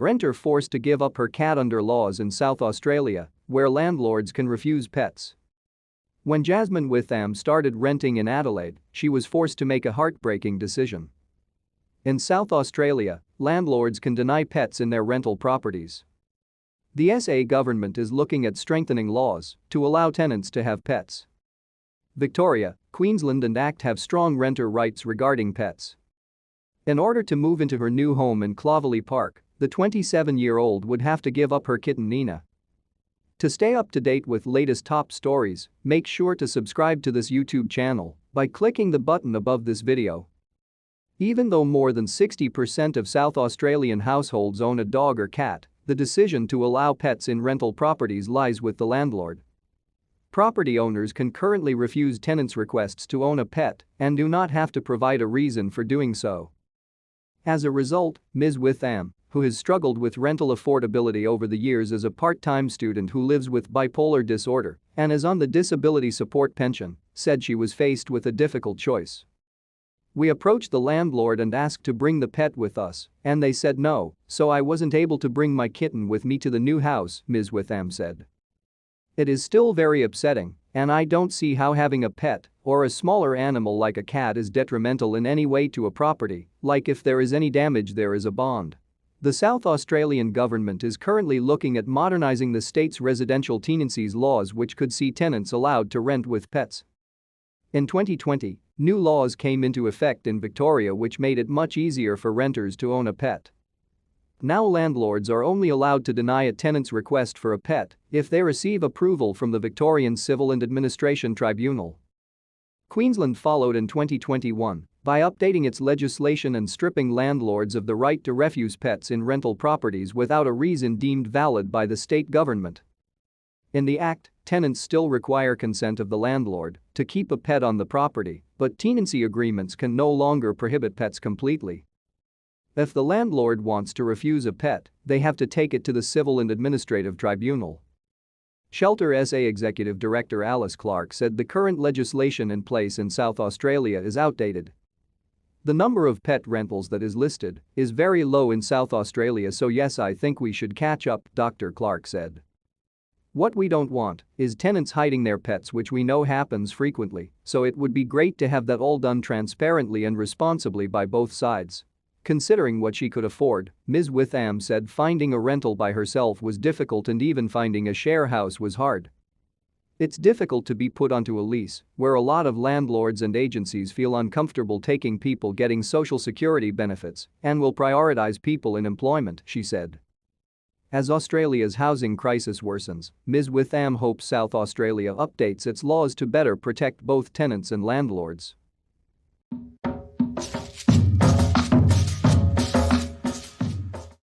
Renter forced to give up her cat under laws in South Australia, where landlords can refuse pets. When Jasmin Witham started renting in Adelaide, she was forced to make a heartbreaking decision. In South Australia, landlords can deny pets in their rental properties. The SA government is looking at strengthening laws to allow tenants to have pets. Victoria, Queensland and ACT have strong renter rights regarding pets. In order to move into her new home in Clovelly Park, the 27-year-old would have to give up her kitten Nina. To stay up to date with latest top stories, make sure to subscribe to this YouTube channel by clicking the button above this video. Even though more than 60% of South Australian households own a dog or cat, the decision to allow pets in rental properties lies with the landlord. Property owners can currently refuse tenants' requests to own a pet and do not have to provide a reason for doing so. As a result, Ms. Witham, who has struggled with rental affordability over the years as a part-time student who lives with bipolar disorder and is on the disability support pension, said she was faced with a difficult choice. "We approached the landlord and asked to bring the pet with us, and they said no, so I wasn't able to bring my kitten with me to the new house," Ms. Witham said. "It is still very upsetting, and I don't see how having a pet or a smaller animal like a cat is detrimental in any way to a property, like if there is any damage there is a bond." The South Australian government is currently looking at modernising the state's residential tenancies laws, which could see tenants allowed to rent with pets. In 2020, new laws came into effect in Victoria which made it much easier for renters to own a pet. Now landlords are only allowed to deny a tenant's request for a pet if they receive approval from the Victorian Civil and Administration Tribunal. Queensland followed in 2021 by updating its legislation and stripping landlords of the right to refuse pets in rental properties without a reason deemed valid by the state government. In the Act, tenants still require consent of the landlord to keep a pet on the property, but tenancy agreements can no longer prohibit pets completely. If the landlord wants to refuse a pet, they have to take it to the Civil and Administrative Tribunal. Shelter SA Executive Director Alice Clark said the current legislation in place in South Australia is outdated. "The number of pet rentals that is listed is very low in South Australia, so yes, I think we should catch up," Dr. Clark said. "What we don't want is tenants hiding their pets, which we know happens frequently, so it would be great to have that all done transparently and responsibly by both sides." Considering what she could afford, Ms. Witham said finding a rental by herself was difficult and even finding a share house was hard. "It's difficult to be put onto a lease, where a lot of landlords and agencies feel uncomfortable taking people getting social security benefits and will prioritize people in employment," she said. As Australia's housing crisis worsens, Ms. Witham hopes South Australia updates its laws to better protect both tenants and landlords.